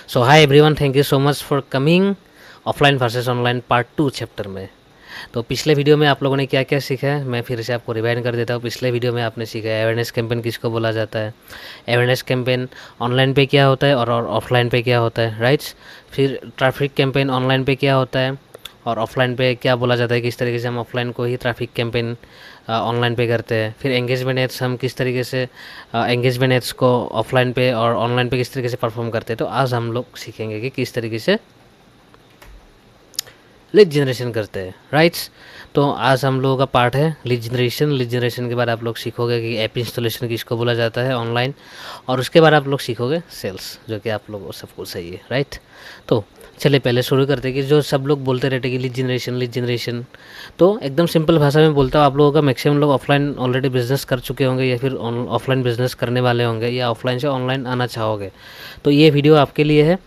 So hi everyone, thank you so much for coming offline versus online part 2 chapter में। तो पिछले video में आप लोगों ने क्या क्या सीखा है, मैं फिर से आपको रिवाइंड कर देता हूँ। पिछले वीडियो में आपने सीखा है अवेयरनेस कैंपेन किसको बोला जाता है, अवेयरनेस कैंपेन ऑनलाइन पे क्या होता है और ऑफलाइन पे क्या होता है, राइट्स। फिर ट्रैफिक कैंपेन ऑनलाइन पे क्या होता है और ऑफलाइन पे क्या बोला जाता है, किस तरीके से हम ऑफलाइन को ही ट्रैफिक कैंपेन ऑनलाइन पे करते हैं। फिर एंगेजमेंट एड्स हम किस तरीके से एंगेजमेंट एड्स को ऑफलाइन पे और ऑनलाइन पे किस तरीके से परफॉर्म करते हैं। तो आज हम लोग सीखेंगे कि किस तरीके से लीड जनरेशन करते हैं, राइट्स। तो आज हम लोगों का पार्ट है लीड जनरेशन। लीड जनरेशन के बाद आप लोग सीखोगे कि ऐप इंस्टॉलेशन किसको बोला जाता है ऑनलाइन, और उसके बाद आप लोग सीखोगे सेल्स, जो कि आप लोगों सबको सही है, राइट। तो चलिए पहले शुरू करते हैं कि जो सब लोग बोलते रहते हैं कि लीड जनरेशन, तो एकदम सिंपल भाषा में बोलता हूँ। आप लोगों का मैक्सिमम लोग ऑफलाइन ऑलरेडी बिजनेस कर चुके होंगे या फिर ऑफलाइन बिजनेस करने वाले होंगे या ऑफलाइन से ऑनलाइन आना चाहोगे, तो ये वीडियो आपके लिए है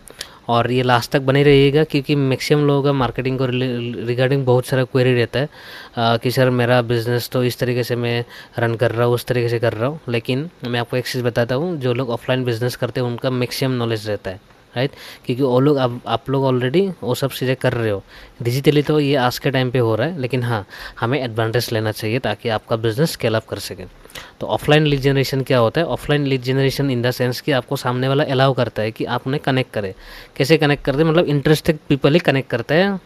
और ये लास्ट तक बने रहिएगा, क्योंकि मैक्सिमम लोगों का मार्केटिंग को रिगार्डिंग बहुत सारा क्वेरी रहता है कि सर मेरा बिज़नेस तो इस तरीके से मैं रन कर रहा हूँ, उस तरीके से कर रहा हूँ। लेकिन मैं आपको एक चीज़ बताता हूँ, जो लोग ऑफलाइन बिज़नेस करते हैं उनका मैक्सिमम नॉलेज रहता है, राइट। क्योंकि वो लोग आप लोग ऑलरेडी वो सब चीज़ें कर रहे हो डिजिटली, तो ये आज के टाइम पे हो रहा है। लेकिन हाँ, हमें एडवांटेज लेना चाहिए ताकि आपका बिज़नेस स्केल अप कर सके। तो ऑफलाइन लीड जनरेशन क्या होता है? Offline lead generation in the sense कि आपको सामने वाला अलाउ करता है कि आप उन्हें कनेक्ट करें। कैसे कनेक्ट करते हैं? मतलब इंटरेस्टेड पीपल ही कनेक्ट करता है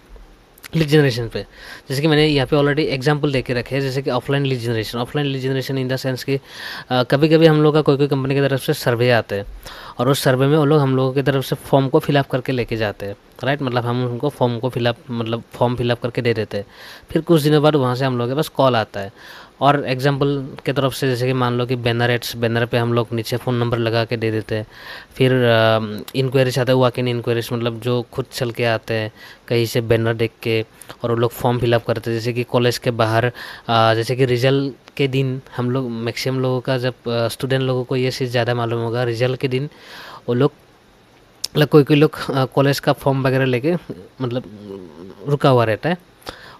लीड जनरेशन पे। जैसे कि मैंने यहाँ पे ऑलरेडी एग्जांपल देके रखे हैं, जैसे कि offline lead generation in the sense कि कभी कभी हम लोग का कोई कंपनी की तरफ से सर्वे आते हैं और उस सर्वे में वो लोग हम लोगों की तरफ से फॉर्म को फिलअप करके लेके जाते हैं, राइट। मतलब हम उनको फॉर्म फिलअप करके दे देते हैं। फिर कुछ दिनों बाद वहाँ से हम लोगों के पास कॉल आता है और एग्जांपल के तरफ से, जैसे कि मान लो कि बैनर पे हम लोग नीचे फ़ोन नंबर लगा के दे देते हैं। फिर इंक्वायरीज आता है, वॉक इन इंक्वायरीज, मतलब जो खुद चल के आते हैं कहीं से बैनर देख के और वो लोग फॉर्म फिलअप करते हैं। जैसे कि कॉलेज के बाहर जैसे कि रिजल्ट के दिन हम लोग मैक्सिमम लोगों का, जब स्टूडेंट लोगों को ये चीज़ ज़्यादा मालूम होगा, रिजल्ट के दिन वो लोग मतलब कोई लोग कॉलेज का फॉर्म वगैरह लेके मतलब रुका हुआ रहता है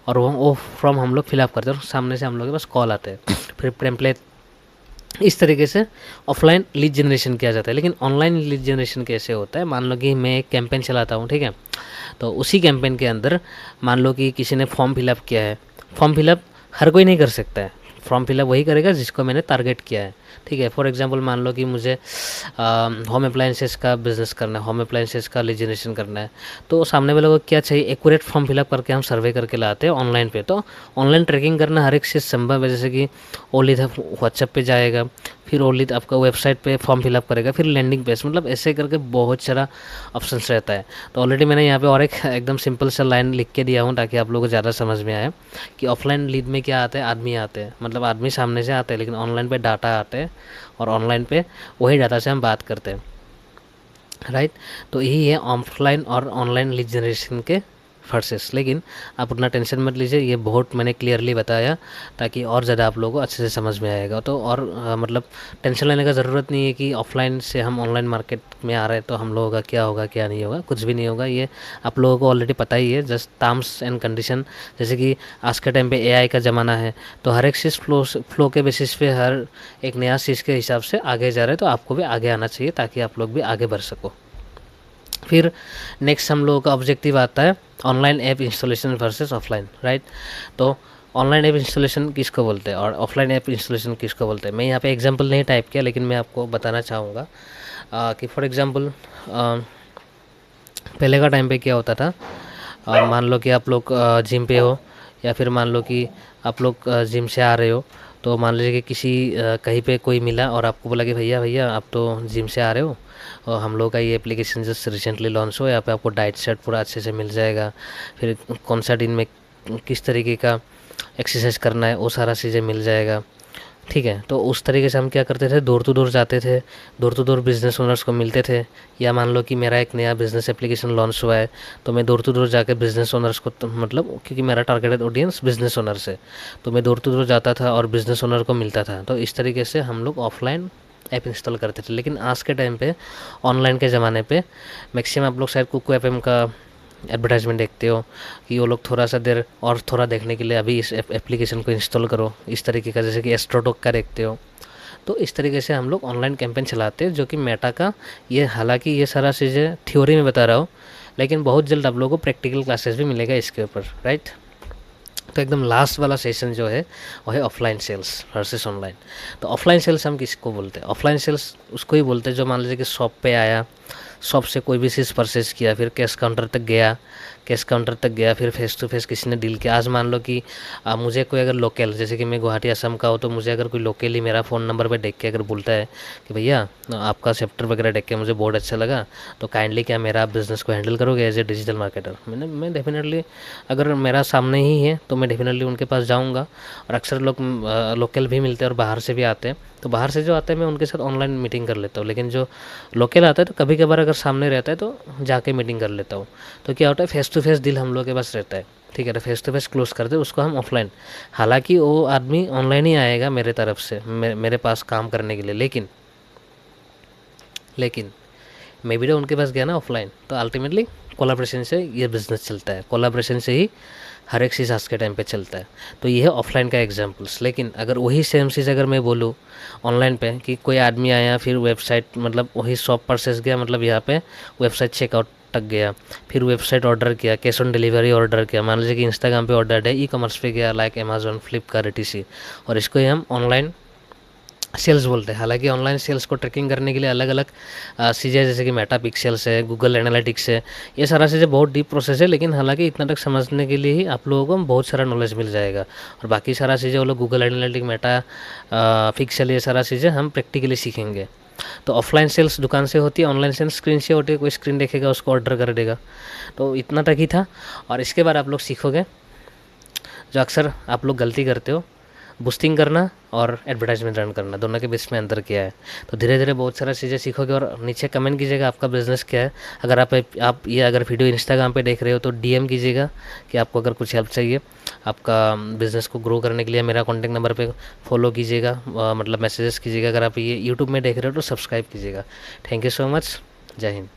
और वो फॉर्म हम लोग फिलअप करते हैं और सामने से हम लोग के पास कॉल आते हैं। फिर टेम्पलेट, इस तरीके से ऑफलाइन लीड जनरेशन किया जाता है। लेकिन ऑनलाइन लीड जनरेशन कैसे होता है? मान लो कि मैं एक कैंपेन चलाता हूँ, ठीक है। तो उसी कैंपेन के अंदर मान लो कि किसी ने फॉर्म फिलअप किया है। फॉर्म फिलअप हर कोई नहीं कर सकता है, फॉर्म फिलअप वही करेगा जिसको मैंने टारगेट किया है, ठीक है। फॉर एग्जांपल मान लो कि मुझे होम अप्लायंसेस का बिज़नेस करना है, होम अप्लायंसेस का लीड जनरेशन करना है। तो सामने वाले को क्या चाहिए? एक्यूरेट फॉर्म फिलअप करके हम सर्वे करके लाते हैं ऑनलाइन पे। तो ऑनलाइन ट्रैकिंग करना हर एक चीज़ संभव है। जैसे कि वो लीड व्हाट्सएप पे जाएगा, फिर वो लीड आपका वेबसाइट पे फॉर्म फिलअप करेगा, फिर लैंडिंग पेज, मतलब ऐसे करके बहुत सारा ऑप्शंस रहता है। तो ऑलरेडी मैंने यहाँ पे और एक एकदम सिंपल सा लाइन लिख के दिया हूँ ताकि आप लोगों को ज़्यादा समझ में आए कि ऑफलाइन लीड में क्या आता है। आदमी आते हैं, मतलब आदमी सामने से आते हैं, लेकिन ऑनलाइन पे डाटा आते हैं और ऑनलाइन पे वही डाटा से हम बात करते हैं, राइट। तो यही है ऑफलाइन और ऑनलाइन लीड जनरेशन के वर्सेस। लेकिन आप उतना टेंशन मत लीजिए, ये बहुत मैंने क्लियरली बताया ताकि और ज़्यादा आप लोगों को अच्छे से समझ में आएगा। तो और मतलब टेंशन लेने का ज़रूरत नहीं है कि ऑफलाइन से हम ऑनलाइन मार्केट में आ रहे हैं तो हम लोगों का क्या होगा क्या नहीं होगा, कुछ भी नहीं होगा। ये आप लोगों को ऑलरेडी पता ही है, जस्ट टर्म्स एंड कंडीशन। जैसे कि आज के टाइम पे एआई का ज़माना है, तो हर एक चीज़ फ्लो के बेसिस पे हर एक नया चीज़ के हिसाब से आगे जा रहे हैं। तो आपको भी आगे आना चाहिए ताकि आप लोग भी आगे बढ़ सको। फिर नेक्स्ट हम लोगों का ऑब्जेक्टिव आता है online app installation versus offline, right. तो ऑनलाइन ऐप इंस्टॉलेशन किसको बोलते हैं और ऑफलाइन ऐप इंस्टॉलेशन किसको बोलते हैं? मैं यहाँ पे एग्जांपल नहीं टाइप किया, लेकिन मैं आपको बताना चाहूँगा कि फॉर एग्जांपल पहले का टाइम पे क्या होता था। मान लो कि आप लोग जिम पे हो, या फिर मान लो कि आप लोग जिम से आ रहे हो, तो मान लीजिए कि किसी कहीं पे कोई मिला और आपको बोला कि भैया भैया आप तो जिम से आ रहे हो और हम लोग का ये एप्लीकेशन जस्ट रिसेंटली लॉन्च हो, यहाँ पे आपको डाइट चार्ट पूरा अच्छे से मिल जाएगा, फिर कौन सा दिन में किस तरीके का एक्सरसाइज करना है वो सारा चीज़ें मिल जाएगा, ठीक है। तो उस तरीके से हम क्या करते थे, डोर टू डोर जाते थे, door to door business owners को मिलते थे। या मान लो कि मेरा एक नया बिज़नेस एप्लीकेशन लॉन्च हुआ है, तो मैं डोर टू डोर जाके बिज़नेस ओनर्स को, तो मतलब क्योंकि मेरा टारगेटेड ऑडियंस बिज़नेस ओनर्स है, तो मैं डोर टू डोर जाता था और बिज़नेस ओनर को मिलता था। तो इस तरीके से हम लोग ऑफलाइन ऐप इंस्टॉल करते थे। लेकिन आज के टाइम पे ऑनलाइन के ज़माने पे मैक्सिमम आप लोग शायद कुकू एफएम का एडवर्टाइजमेंट देखते हो कि वो लोग थोड़ा सा देर और थोड़ा देखने के लिए अभी इस एप्लीकेशन को इंस्टॉल करो, इस तरीके का, जैसे कि एस्ट्रोटॉक का देखते हो। तो इस तरीके से हम लोग ऑनलाइन कैंपेन चलाते हैं, जो कि मेटा का ये, हालांकि ये सारा चीज़ें थ्योरी में बता रहा हूँ, लेकिन बहुत जल्द आप लोगों को प्रैक्टिकल क्लासेस भी मिलेगा इसके ऊपर, राइट। तो एकदम लास्ट वाला सेशन जो है वो है ऑफलाइन सेल्स वर्सेस ऑनलाइन। तो ऑफलाइन सेल्स हम किसको बोलते हैं? ऑफलाइन सेल्स उसको ही बोलते हैं जो मान लीजिए कि शॉप पे आया, शॉप से कोई भी चीज़ परचेस किया, फिर कैश काउंटर तक गया, कैश काउंटर तक गया, फिर फेस टू फेस किसी ने डील किया। आज मान लो कि मुझे कोई अगर लोकल, जैसे कि मैं गुवाहाटी असम का हूँ, तो मुझे अगर कोई लोकली मेरा फ़ोन नंबर पे देख के अगर बोलता है कि भैया आपका चैप्टर वगैरह देख के मुझे बहुत अच्छा लगा, तो काइंडली क्या मेरा बिज़नेस को हैंडल करोगे एज ए डिजिटल मार्केटर? मैं डेफिनेटली, अगर मेरा सामने ही है तो मैं डेफिनेटली उनके पास जाऊँगा। और अक्सर लोग लोकल भी मिलते हैं और बाहर से भी आते हैं, तो बाहर से जो आते हैं मैं उनके साथ ऑनलाइन मीटिंग कर लेता हूँ, लेकिन जो लोकल आता है तो कभी कभार अगर सामने रहता है तो जाके मीटिंग कर लेता हूँ। तो क्या होता है, फेस टू फेस डील हम लोग के पास रहता है, ठीक है, तो फेस टू फेस क्लोज करते हैं उसको हम ऑफलाइन। हालांकि वो आदमी ऑनलाइन ही आएगा मेरे तरफ से, मेरे पास काम करने के लिए, लेकिन मैं भी तो उनके पास गया ना ऑफलाइन। तो अल्टीमेटली कोलाब्रेशन से ये बिज़नेस चलता है, कोलाब्रेशन से ही हर एक चीज़ आज के टाइम पे चलता है। तो ये है ऑफलाइन का एग्जांपल्स। लेकिन अगर वही सेम चीज़ अगर मैं बोलूँ ऑनलाइन पे, कि कोई आदमी आया, फिर वेबसाइट, मतलब वही शॉप परचेस गया, मतलब यहाँ पे वेबसाइट चेकआउट तक गया, फिर वेबसाइट ऑर्डर किया, कैश ऑन डिलीवरी ऑर्डर किया, मान लीजिए कि इंस्टाग्राम पे ऑर्डर है, ई कॉमर्स पे गया लाइक अमेजोन, फ्लिपकार्ट, etc, और इसको ही हम ऑनलाइन सेल्स बोलते हैं। हालांकि ऑनलाइन सेल्स को ट्रैकिंग करने के लिए अलग अलग चीज़ें, जैसे कि मेटा पिक्सेल्स है, गूगल एनालिटिक्स है, ये सारा चीज़ें बहुत डीप प्रोसेस है, लेकिन हालांकि इतना तक समझने के लिए ही आप लोगों को बहुत सारा नॉलेज मिल जाएगा। और बाकी सारा चीज़ें वो लोग गूगल एनालिटिक, मेटा पिक्सेल, ये सारा चीज़ें हम प्रैक्टिकली सीखेंगे। तो ऑफलाइन सेल्स दुकान से होती है, ऑनलाइन सेल्स स्क्रीन से होती है, कोई स्क्रीन देखेगा उसको ऑर्डर कर देगा। तो इतना तक ही था। और इसके बाद आप लोग सीखोगे जो अक्सर आप लोग गलती करते हो, बूस्टिंग करना और एडवर्टाइजमेंट रन करना, दोनों के बीच में अंतर क्या है। तो धीरे धीरे बहुत सारा चीज़ें सीखोगे। और नीचे कमेंट कीजिएगा आपका बिज़नेस क्या है। अगर आप ये अगर वीडियो इंस्टाग्राम पे देख रहे हो तो डीएम कीजिएगा कि आपको अगर कुछ हेल्प चाहिए आपका बिज़नेस को ग्रो करने के लिए। मेरा कॉन्टैक्ट नंबर पे फॉलो कीजिएगा, मतलब मैसेजेस कीजिएगा। अगर आप ये यूट्यूब में देख रहे हो तो सब्सक्राइब कीजिएगा। Thank you so much. जय हिंद।